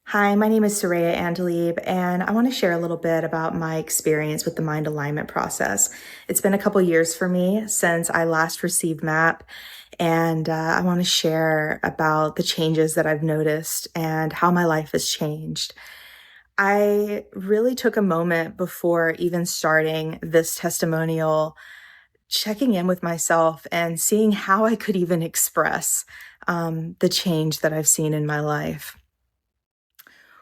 Hi, my name is Soraya and I want to share a little bit about my experience with the mind alignment process. It's been a couple years for me since I last received MAP, and I want to share about the changes that I've noticed and how my life has changed. I really took a moment before even starting this testimonial, checking in with myself and seeing how I could even express the change that I've seen in my life.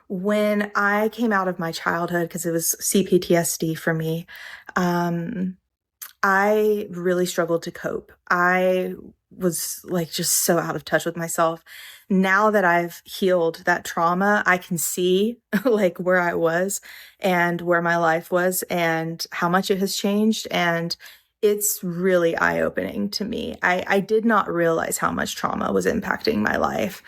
When I came out of my childhood, because it was CPTSD for me, um, I really struggled to cope. I was like just so out of touch with myself. Now that I've healed that trauma, I can see like where I was and where my life was and how much it has changed. And it's really eye-opening to me. I did not realize how much trauma was impacting my life.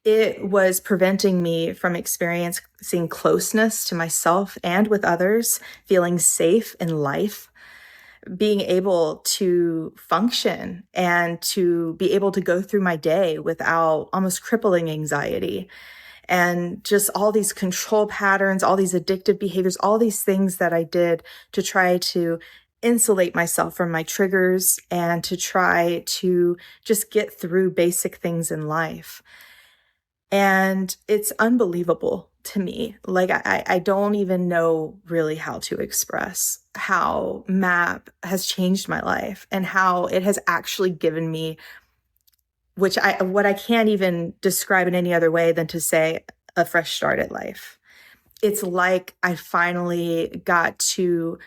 It was preventing me from experiencing closeness to myself and with others, feeling safe in life, being able to function and to be able to go through my day without almost crippling anxiety. And just all these control patterns, all these addictive behaviors, all these things that I did to try to insulate myself from my triggers and to try to just get through basic things in life. And it's unbelievable to me. Like, I don't even know really how to express how MAP has changed my life and how it has actually given me, what I can't even describe in any other way than to say a fresh start at life. It's like I finally got to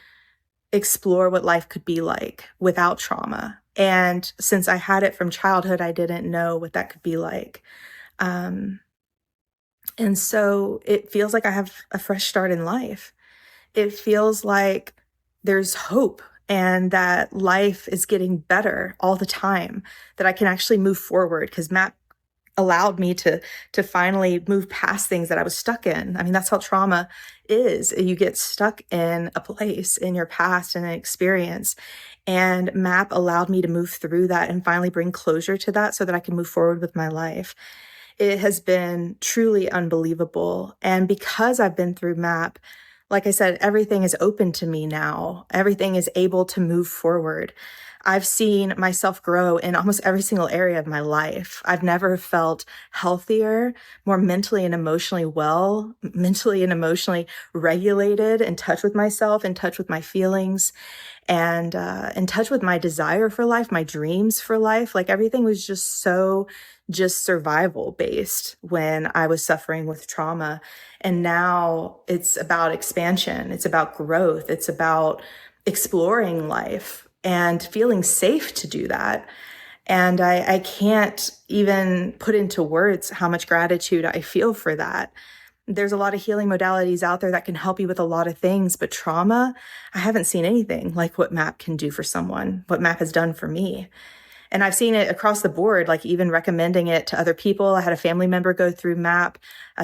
explore what life could be like without trauma. And since I had it from childhood, I didn't know what that could be like. Um, And so it feels like I have a fresh start in life. It feels like there's hope and that life is getting better all the time, that I can actually move forward because Matt allowed me to finally move past things that I was stuck in. I mean, that's how trauma is. You get stuck in a place in your past and an experience. And MAP allowed me to move through that and finally bring closure to that so that I can move forward with my life. It has been truly unbelievable. And because I've been through MAP, like I said, everything is open to me now. Everything is able to move forward. I've seen myself grow in almost every single area of my life. I've never felt healthier, more mentally and emotionally well, mentally and emotionally regulated, in touch with myself, in touch with my feelings, and in touch with my desire for life, my dreams for life. Like everything was just so just survival based when I was suffering with trauma. And now it's about expansion. It's about growth. It's about exploring life and feeling safe to do that. And I can't even put into words how much gratitude I feel for that. There's a lot of healing modalities out there that can help you with a lot of things, but trauma, I haven't seen anything like what MAP can do for someone, what MAP has done for me. And I've seen it across the board, like even recommending it to other people. I had a family member go through MAP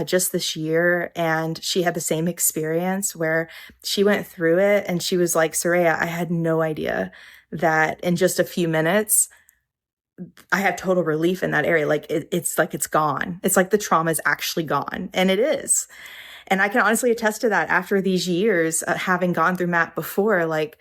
just this year, and she had the same experience where she went through it and she was like, Soraya, I had no idea that in just a few minutes, I have total relief in that area. Like it's like it's gone. It's like the trauma is actually gone. And it is. And I can honestly attest to that after these years, having gone through MAP before, like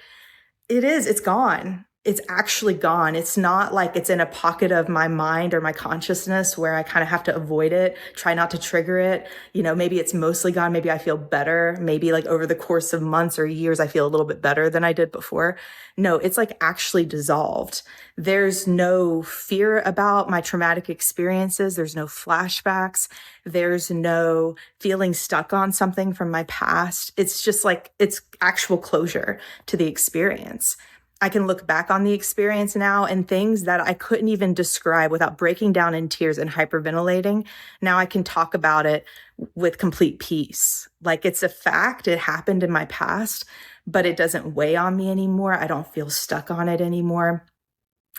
it's gone. It's actually gone. It's not like it's in a pocket of my mind or my consciousness where I kind of have to avoid it, try not to trigger it. You know, maybe it's mostly gone. Maybe I feel better. Maybe like over the course of months or years, I feel a little bit better than I did before. No, it's like actually dissolved. There's no fear about my traumatic experiences. There's no flashbacks. There's no feeling stuck on something from my past. It's just like it's actual closure to the experience. I can look back on the experience now and things that I couldn't even describe without breaking down in tears and hyperventilating. Now I can talk about it with complete peace. Like it's a fact, it happened in my past, but it doesn't weigh on me anymore. I don't feel stuck on it anymore.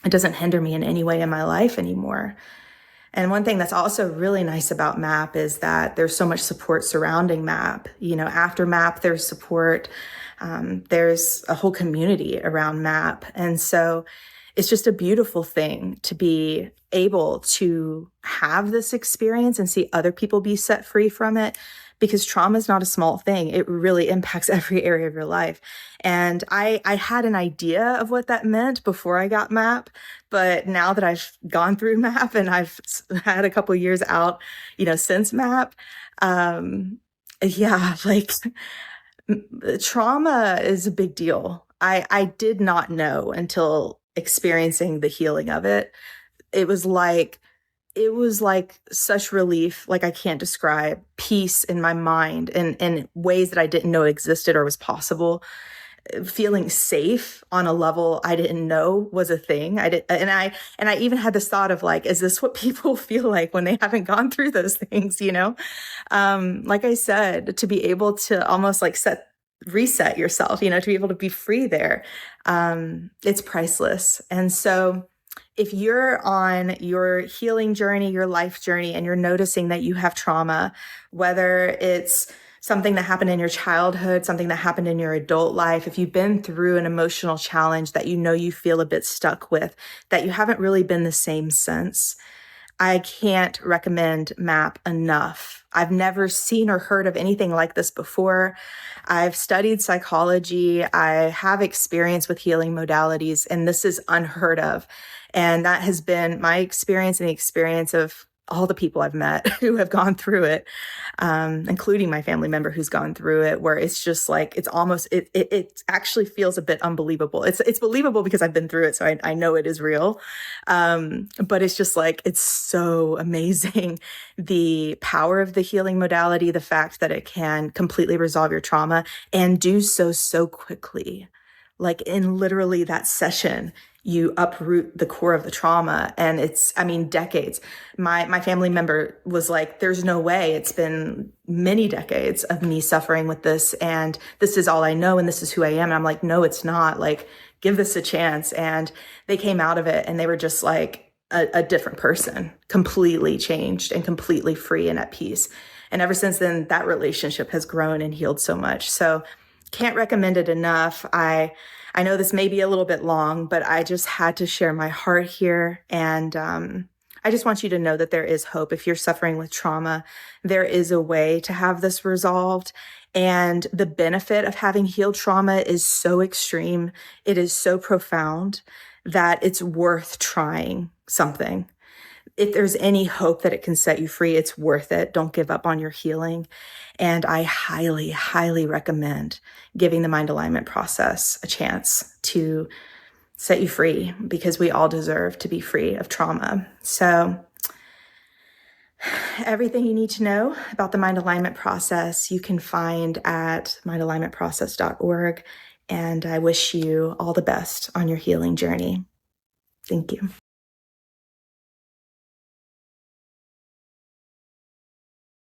It doesn't hinder me in any way in my life anymore. And one thing that's also really nice about MAP is that there's so much support surrounding MAP. You know, after MAP, there's support. There's a whole community around MAP. And so it's just a beautiful thing to be able to have this experience and see other people be set free from it, because trauma is not a small thing. It really impacts every area of your life. And I had an idea of what that meant before I got MAP, but now that I've gone through MAP and I've had a couple years out, since MAP, yeah, like trauma is a big deal. I did not know until experiencing the healing of it. It was like such relief, like I can't describe, peace in my mind and in ways that I didn't know existed or was possible. Feeling safe on a level I didn't know was a thing. I even had this thought of like, is this what people feel like when they haven't gone through those things, Like I said, to be able to almost like reset yourself, to be able to be free there. It's priceless. And so if you're on your healing journey, your life journey, and you're noticing that you have trauma, whether it's something that happened in your childhood, something that happened in your adult life, if you've been through an emotional challenge that you feel a bit stuck with, that you haven't really been the same since, I can't recommend MAP enough. I've never seen or heard of anything like this before. I've studied psychology. I have experience with healing modalities, and this is unheard of. And that has been my experience and the experience of all the people I've met who have gone through it, including my family member who's gone through it, where it's just like, it's almost, it actually feels a bit unbelievable. It's believable because I've been through it. So I know it is real. But it's just like, it's so amazing. The power of the healing modality, the fact that it can completely resolve your trauma and do so quickly. Like in literally that session, you uproot the core of the trauma. And decades. My family member was like, there's no way. It's been many decades of me suffering with this. And this is all I know. And this is who I am. And I'm like, no, it's not. Like, give this a chance. And they came out of it and they were just like a different person, completely changed and completely free and at peace. And ever since then, that relationship has grown and healed so much. So can't recommend it enough. I know this may be a little bit long, but I just had to share my heart here. And I just want you to know that there is hope. If you're suffering with trauma, there is a way to have this resolved. And the benefit of having healed trauma is so extreme. It is so profound that it's worth trying something. If there's any hope that it can set you free, it's worth it. Don't give up on your healing. And I highly, highly recommend giving the mind alignment process a chance to set you free, because we all deserve to be free of trauma. So everything you need to know about the mind alignment process, you can find at mindalignmentprocess.org. And I wish you all the best on your healing journey. Thank you.